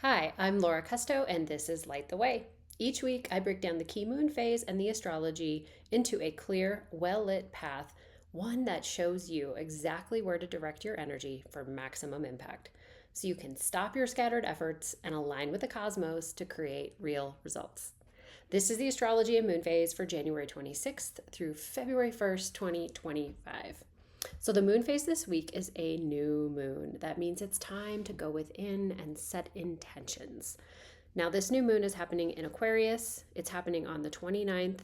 Hi, I'm Laura Custo, and this is Light the Way. Each week, I break down the key moon phase and the astrology into a clear, well lit path, one that shows you exactly where to direct your energy for maximum impact. So you can stop your scattered efforts and align with the cosmos to create real results. This is the astrology and moon phase for January 26th through February 1st, 2025. So, the moon phase this week is a new moon. That means it's time to go within and set intentions. Now, this new moon is happening in Aquarius. It's happening on the 29th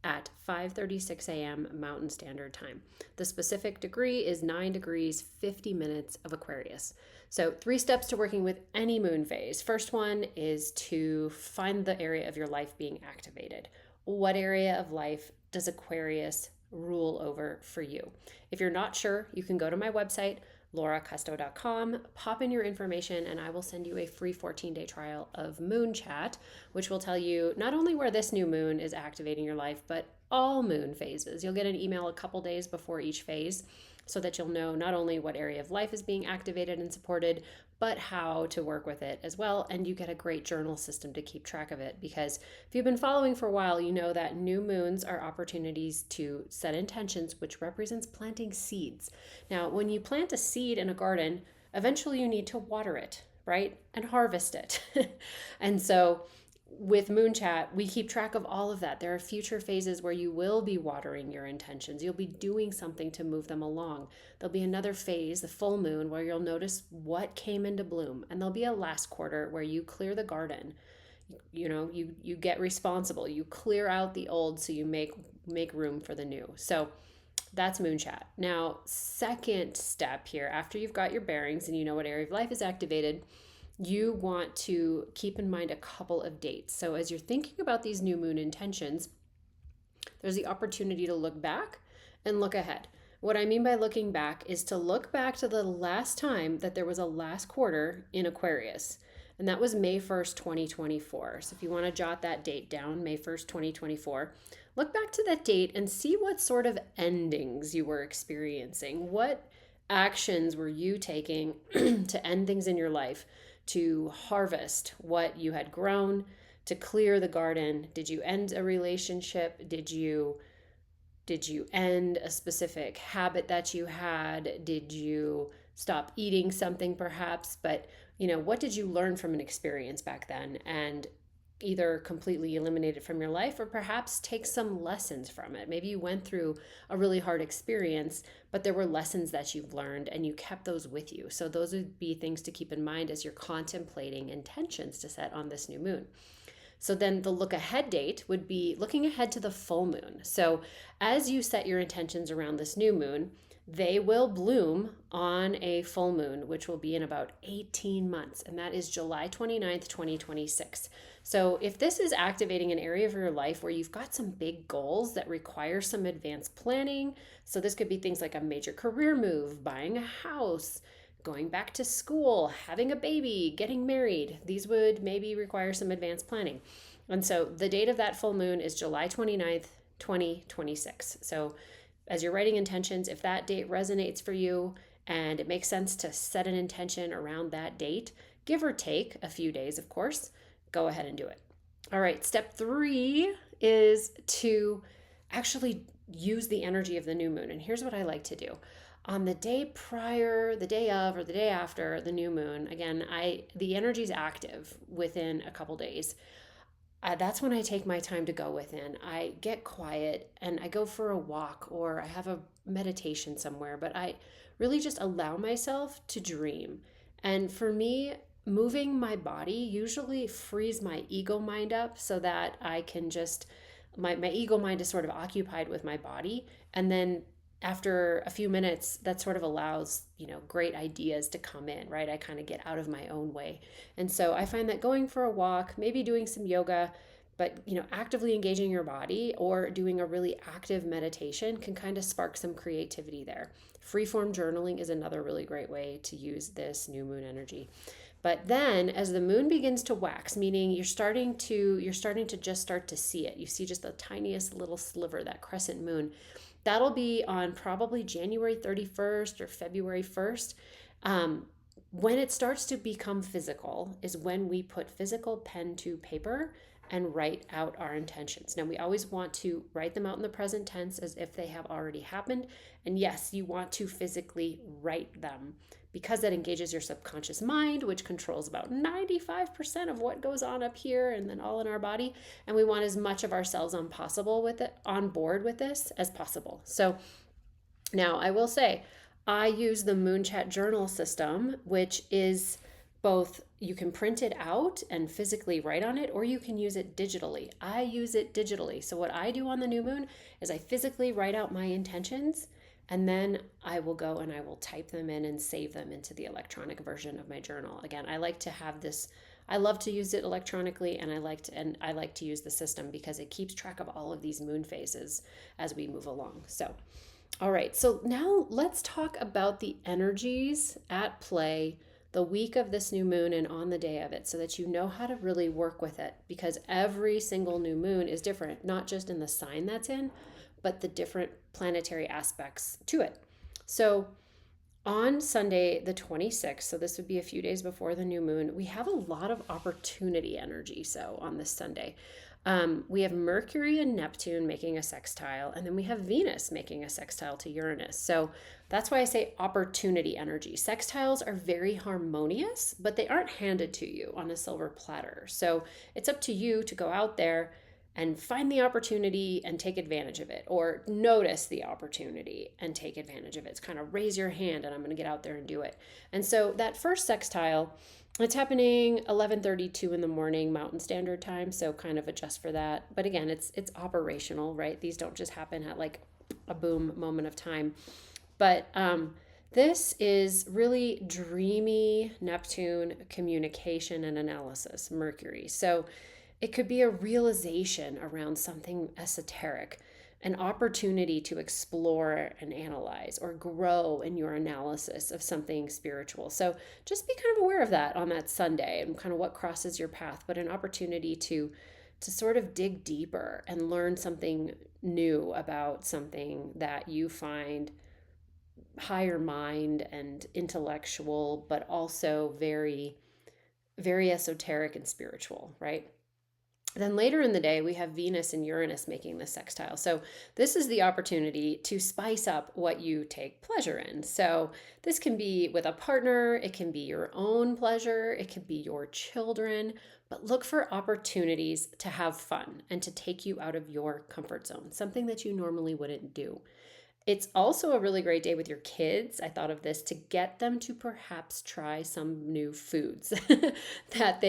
at 5:36 a.m. Mountain Standard Time. The specific degree is 9 degrees 50 minutes of Aquarius. So, 3 steps to working with any moon phase. First one is to find the area of your life being activated. What area of life does Aquarius rule over for you? If you're not sure, you can go to my website, lauracusto.com, pop in your information, and I will send you a free 14-day trial of Moon Chat, which will tell you not only where this new moon is activating your life, but all moon phases. You'll get an email a couple days before each phase so that you'll know not only what area of life is being activated and supported, but how to work with it as well. And you get a great journal system to keep track of it, because if you've been following for a while, you know that new moons are opportunities to set intentions, which represents planting seeds. Now, when you plant a seed in a garden, eventually you need to water it, right? And harvest it. And so with Moon Chat, we keep track of all of that. There are future phases where you will be watering your intentions. You'll be doing something to move them along. There'll be another phase, the full moon, where you'll notice what came into bloom. And there'll be a last quarter where you clear the garden. You get responsible. You clear out the old so you make room for the new. So that's Moon Chat. Now, second step here, after you've got your bearings and you know what area of life is activated, you want to keep in mind a couple of dates. So as you're thinking about these new moon intentions, there's the opportunity to look back and look ahead. What I mean by looking back is to look back to the last time that there was a last quarter in Aquarius. And that was May 1st, 2024. So if you want to jot that date down, May 1st, 2024, look back to that date and see what sort of endings you were experiencing. What actions were you taking to end things in your life, to harvest what you had grown, to clear the garden? Did you end a relationship? Did you end a specific habit that you had? Did you stop eating something perhaps? But, what did you learn from an experience back then and either completely eliminate it from your life or perhaps take some lessons from it? Maybe you went through a really hard experience, but there were lessons that you've learned and you kept those with you. So those would be things to keep in mind as you're contemplating intentions to set on this new moon. So then the look ahead date would be looking ahead to the full moon. So as you set your intentions around this new moon, they will bloom on a full moon, which will be in about 18 months. And that is July 29th, 2026. So if this is activating an area of your life where you've got some big goals that require some advanced planning, so this could be things like a major career move, buying a house, going back to school, having a baby, getting married, these would maybe require some advanced planning. And so the date of that full moon is July 29th, 2026. So as you're writing intentions, if that date resonates for you and it makes sense to set an intention around that date, give or take a few days, of course, go ahead and do it. All right, step 3 is to actually use the energy of the new moon. And here's what I like to do. On the day prior, the day of, or the day after the new moon, again, the energy is active within a couple days. That's when I take my time to go within. I get quiet and I go for a walk or I have a meditation somewhere, but I really just allow myself to dream. And for me, moving my body usually frees my ego mind up so that I can just, my ego mind is sort of occupied with my body. And then after a few minutes, that sort of allows, great ideas to come in, right? I kind of get out of my own way. And so I find that going for a walk, maybe doing some yoga, but, actively engaging your body or doing a really active meditation can kind of spark some creativity there. Freeform journaling is another really great way to use this new moon energy. But then as the moon begins to wax, meaning you're starting to just start to see it. You see just the tiniest little sliver, that crescent moon. That'll be on probably January 31st or February 1st. when it starts to become physical is when we put physical pen to paper and write out our intentions. Now, we always want to write them out in the present tense as if they have already happened. And yes, you want to physically write them because that engages your subconscious mind, which controls about 95% of what goes on up here and then all in our body. And we want as much of ourselves on board with this as possible. So now I will say, I use the Moon journal system, which is both you can print it out and physically write on it, or you can use it digitally. I use it digitally. So, what I do on the new moon is I physically write out my intentions, and then I will go and I will type them in and save them into the electronic version of my journal. Again, I like to have this. I love to use it electronically, and I like to use the system because it keeps track of all of these moon phases as we move along. So, all right, so now let's talk about the energies at play the week of this new moon and on the day of it so that you know how to really work with it, because every single new moon is different, not just in the sign that's in, but the different planetary aspects to it. So on Sunday, the 26th, so this would be a few days before the new moon, we have a lot of opportunity energy. So on this Sunday, we have Mercury and Neptune making a sextile, and then we have Venus making a sextile to Uranus. So that's why I say opportunity energy. Sextiles are very harmonious, but they aren't handed to you on a silver platter. So it's up to you to go out there and find the opportunity and take advantage of it, or notice the opportunity and take advantage of it. It's kind of raise your hand and I'm going to get out there and do it. And so that first sextile, it's happening 11:32 in the morning Mountain Standard Time, so kind of adjust for that. But again, it's operational, right? These don't just happen at like a boom moment of time. But this is really dreamy Neptune communication and analysis, Mercury. So it could be a realization around something esoteric, an opportunity to explore and analyze or grow in your analysis of something spiritual. So just be kind of aware of that on that Sunday and kind of what crosses your path, but an opportunity to sort of dig deeper and learn something new about something that you find higher mind and intellectual, but also very, very esoteric and spiritual, right? Then later in the day, we have Venus and Uranus making the sextile. So this is the opportunity to spice up what you take pleasure in. So this can be with a partner, it can be your own pleasure, it can be your children, but look for opportunities to have fun and to take you out of your comfort zone, something that you normally wouldn't do. It's also a really great day with your kids. I thought of this to get them to perhaps try some new foods that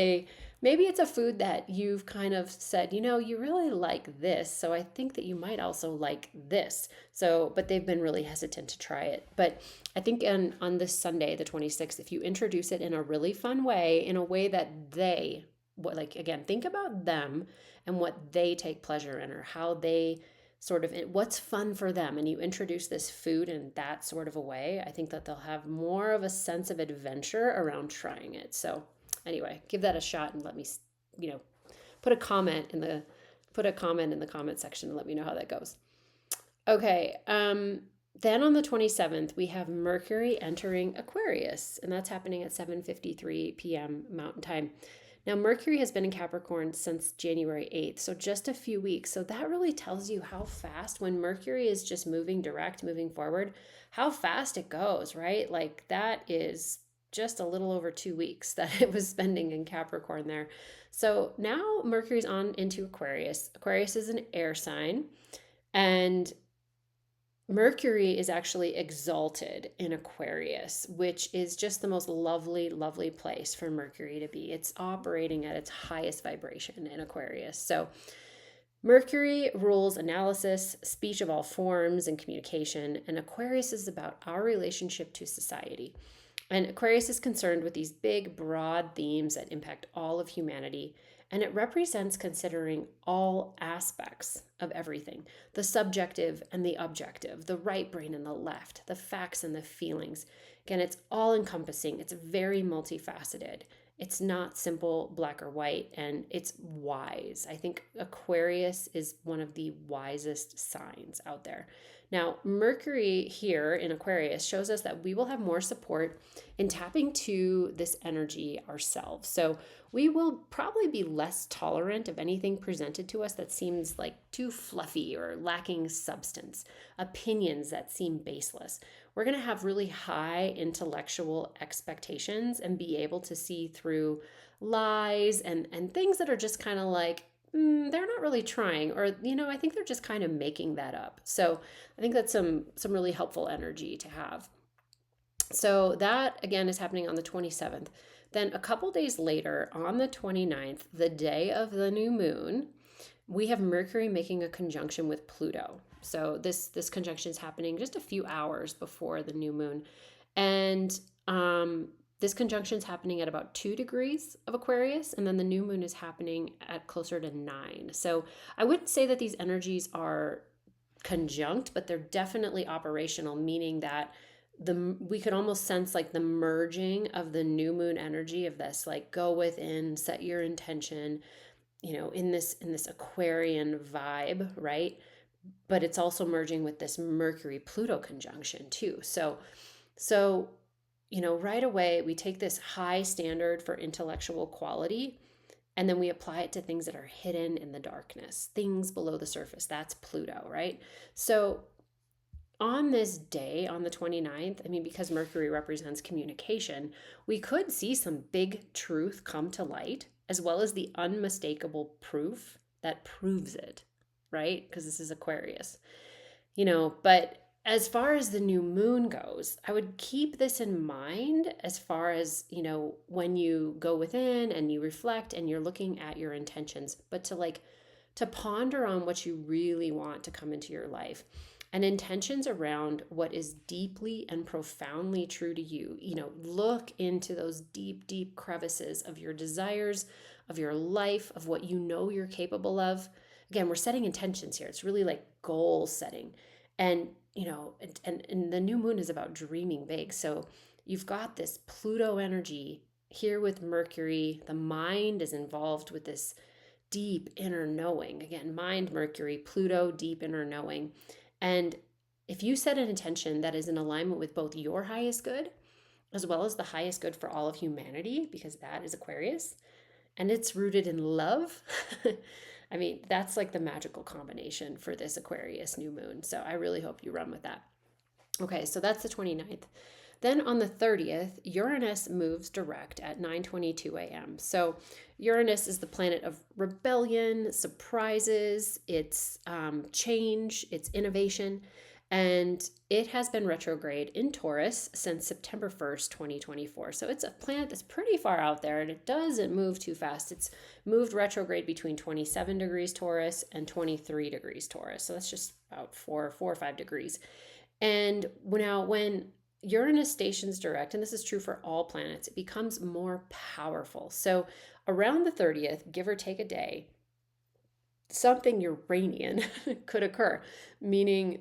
maybe it's a food that you've kind of said, you really like this. So I think that you might also like this. So, but they've been really hesitant to try it. But I think on this Sunday, the 26th, if you introduce it in a really fun way, in a way that again, think about them and what they take pleasure in, or how they sort of what's fun for them, and you introduce this food in that sort of a way, I think that they'll have more of a sense of adventure around trying it. So anyway, give that a shot and let me put a comment in the comment section and let me know how that goes. Okay, then on the 27th we have Mercury entering Aquarius, and that's happening at 7:53 p.m. Mountain Time. Now, Mercury has been in Capricorn since January 8th, so just a few weeks. So that really tells you how fast, when Mercury is just moving forward, how fast it goes, right? Like that is just a little over 2 weeks that it was spending in Capricorn there. So now Mercury's on into Aquarius. Aquarius is an air sign, and Mercury is actually exalted in Aquarius, which is just the most lovely, lovely place for Mercury to be. It's operating at its highest vibration in Aquarius. So Mercury rules analysis, speech of all forms, and communication. And Aquarius is about our relationship to society. And Aquarius is concerned with these big, broad themes that impact all of humanity. And it represents considering all aspects of everything, the subjective and the objective, the right brain and the left, the facts and the feelings. Again, it's all encompassing. It's very multifaceted. It's not simple black or white, and it's wise. I think Aquarius is one of the wisest signs out there. Now, Mercury here in Aquarius shows us that we will have more support in tapping to this energy ourselves. So we will probably be less tolerant of anything presented to us that seems like too fluffy or lacking substance, opinions that seem baseless. We're going to have really high intellectual expectations and be able to see through lies and things that are just kind of like, they're not really trying, or I think they're just kind of making that up. So I think that's some really helpful energy to have. So that again is happening on the 27th. Then a couple days later, on the 29th, the day of the new moon, we have Mercury making a conjunction with Pluto. So this conjunction is happening just a few hours before the new moon, and this conjunction is happening at about 2 degrees of Aquarius, and then the new moon is happening at closer to 9. So I wouldn't say that these energies are conjunct, but they're definitely operational, meaning that we could almost sense like the merging of the new moon energy of this, like go within, set your intention, in this Aquarian vibe, right? But it's also merging with this Mercury Pluto conjunction too. So right away we take this high standard for intellectual quality, and then we apply it to things that are hidden in the darkness, things below the surface. That's Pluto, right? So on this day, on the 29th, I mean, because Mercury represents communication, we could see some big truth come to light, as well as the unmistakable proof that proves it, right? Because this is Aquarius, but as far as the new moon goes, I would keep this in mind as far as, when you go within and you reflect and you're looking at your intentions, but to ponder on what you really want to come into your life, and intentions around what is deeply and profoundly true to you. Look into those deep, deep crevices of your desires, of your life, of what you're capable of. Again, we're setting intentions here. It's really like goal setting. And, and the new moon is about dreaming big. So you've got this Pluto energy here with Mercury. The mind is involved with this deep inner knowing. Again, mind, Mercury, Pluto, deep inner knowing. And if you set an intention that is in alignment with both your highest good as well as the highest good for all of humanity, because that is Aquarius, and it's rooted in love, I mean, that's like the magical combination for this Aquarius new moon. So I really hope you run with that. Okay, so that's the 29th. Then on the 30th, Uranus moves direct at 9:22 a.m. So Uranus is the planet of rebellion, surprises, it's change, it's innovation, and it has been retrograde in Taurus since September 1st, 2024. So it's a planet that's pretty far out there, and it doesn't move too fast. It's moved retrograde between 27 degrees Taurus and 23 degrees Taurus. So that's just about 4 or 5 degrees. And now when Uranus stations direct, and this is true for all planets, it becomes more powerful. So around the 30th, give or take a day, something Uranian could occur, meaning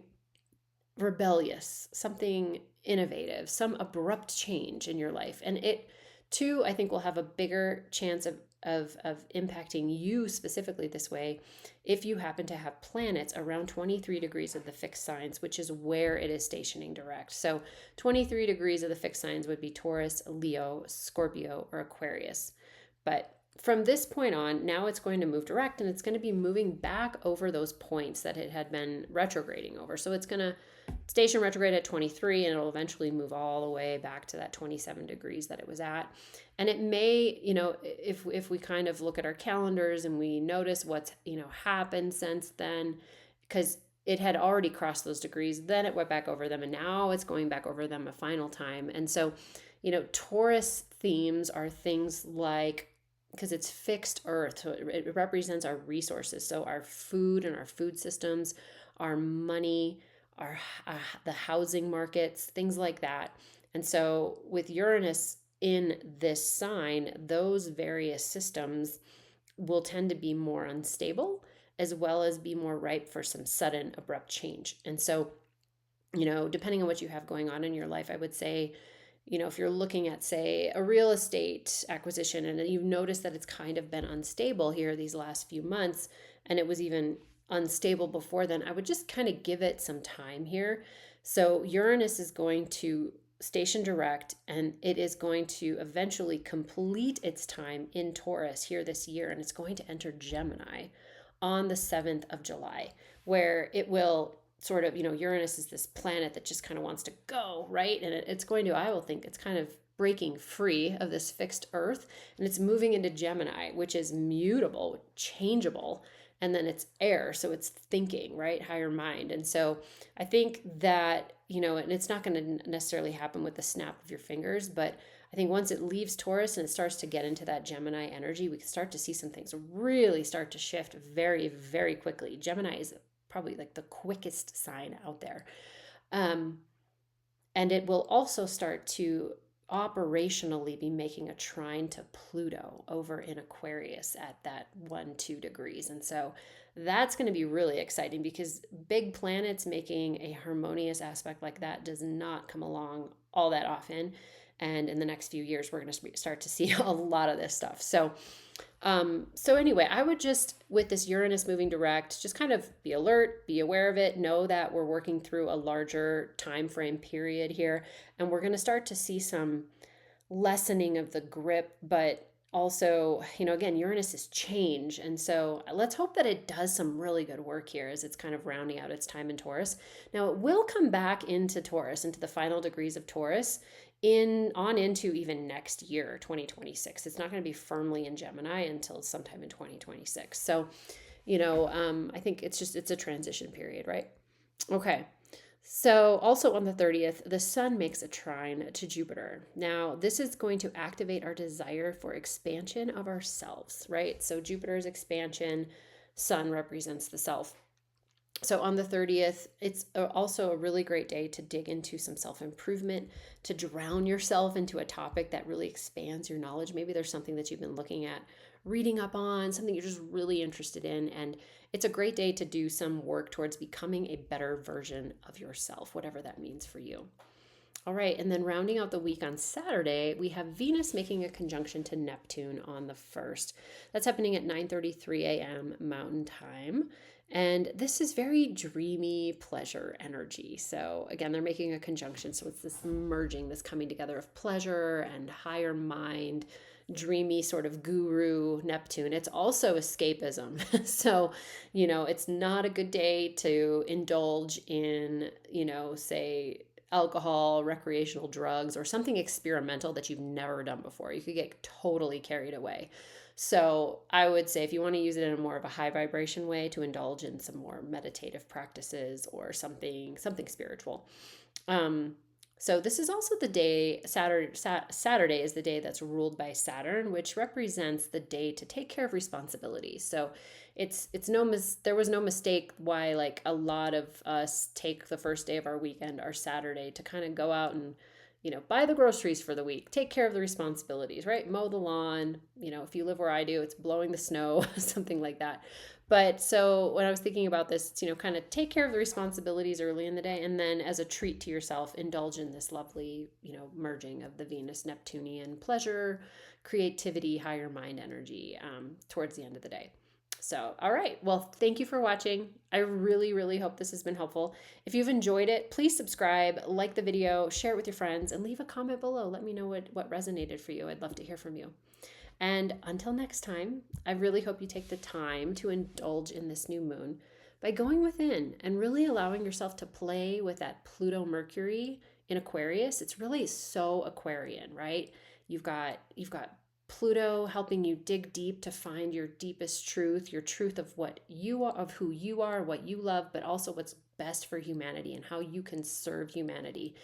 rebellious, something innovative, some abrupt change in your life. And it too, I think, will have a bigger chance of impacting you specifically this way if you happen to have planets around 23 degrees of the fixed signs, which is where it is stationing direct. So 23 degrees of the fixed signs would be Taurus, Leo, Scorpio, or Aquarius. But from this point on, now it's going to move direct, and it's going to be moving back over those points that it had been retrograding over. So it's going to station retrograde at 23, and it'll eventually move all the way back to that 27 degrees that it was at. And it may, if we kind of look at our calendars and we notice what's, happened since then, because it had already crossed those degrees, then it went back over them, and now it's going back over them a final time. And so, Taurus themes are things like, because it's fixed earth, so it represents our resources. So our food and our food systems, our money, our the housing markets, things like that. And so with Uranus in this sign, those various systems will tend to be more unstable, as well as be more ripe for some sudden abrupt change. And so, depending on what you have going on in your life, I would say, if you're looking at, say, a real estate acquisition, and you've noticed that it's kind of been unstable here these last few months, and it was even unstable before then, I would just kind of give it some time here. So Uranus is going to station direct, and it is going to eventually complete its time in Taurus here this year, and it's going to enter Gemini on the 7th of July, where it will sort of, Uranus is this planet that just kind of wants to go, right? And it's going to, I will think it's kind of breaking free of this fixed earth, and it's moving into Gemini, which is mutable, changeable, and then it's air, so it's thinking, right? Higher mind. And so I think that, and it's not going to necessarily happen with the snap of your fingers, but I think once it leaves Taurus and it starts to get into that Gemini energy, we can start to see some things really start to shift very, very quickly. Gemini is probably like the quickest sign out there. And it will also start to operationally be making a trine to Pluto over in Aquarius at that 1-2 degrees. And so that's going to be really exciting, because big planets making a harmonious aspect like that does not come along all that often. And in the next few years, we're going to start to see a lot of this stuff. So anyway, I would just, with this Uranus moving direct, just kind of be alert, be aware of it, know that we're working through a larger time frame period here, and we're going to start to see some lessening of the grip, but also, again, Uranus is change. And so let's hope that it does some really good work here as it's kind of rounding out its time in Taurus. Now, it will come back into Taurus, into the final degrees of Taurus, into even next year, 2026. It's not going to be firmly in Gemini until sometime in 2026. So, I think it's a transition period, right? Okay. So also on the 30th, the sun makes a trine to Jupiter. Now, this is going to activate our desire for expansion of ourselves, right? So Jupiter's expansion, sun represents the self. So on the 30th, it's also a really great day to dig into some self-improvement, to drown yourself into a topic that really expands your knowledge. Maybe there's something that you've been looking at, reading up on, something you're just really interested in. And it's a great day to do some work towards becoming a better version of yourself, whatever that means for you. All right, and then rounding out the week on Saturday, we have Venus making a conjunction to Neptune on the 1st. That's happening at 9:33 a.m. Mountain Time. And this is very dreamy pleasure energy. So again, they're making a conjunction. So it's this merging, this coming together of pleasure and higher mind, dreamy sort of guru Neptune. It's also escapism. So, it's not a good day to indulge in, say, alcohol, recreational drugs, or something experimental that you've never done before. You could get totally carried away. So I would say if you want to use it in a more of a high vibration way, to indulge in some more meditative practices or something spiritual. So this is also the day, Saturday is the day that's ruled by Saturn, which represents the day to take care of responsibilities. So there was no mistake why like a lot of us take the first day of our weekend, our Saturday, to kind of go out and buy the groceries for the week, take care of the responsibilities, right? Mow the lawn. If you live where I do, it's blowing the snow, something like that. But so when I was thinking about this, kind of take care of the responsibilities early in the day, and then as a treat to yourself, indulge in this lovely, merging of the Venus Neptunian pleasure, creativity, higher mind energy towards the end of the day. So, all right. Well, thank you for watching. I really, really hope this has been helpful. If you've enjoyed it, please subscribe, like the video, share it with your friends, and leave a comment below. Let me know what resonated for you. I'd love to hear from you. And until next time, I really hope you take the time to indulge in this new moon by going within and really allowing yourself to play with that Pluto Mercury in Aquarius. It's really so Aquarian, right? You've got Pluto helping you dig deep to find your deepest truth, your truth of what you are, of who you are, what you love, but also what's best for humanity and how you can serve humanity.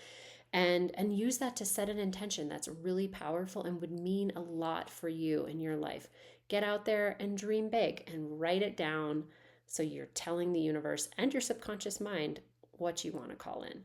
And use that to set an intention that's really powerful and would mean a lot for you in your life. Get out there and dream big and write it down, so you're telling the universe and your subconscious mind what you want to call in.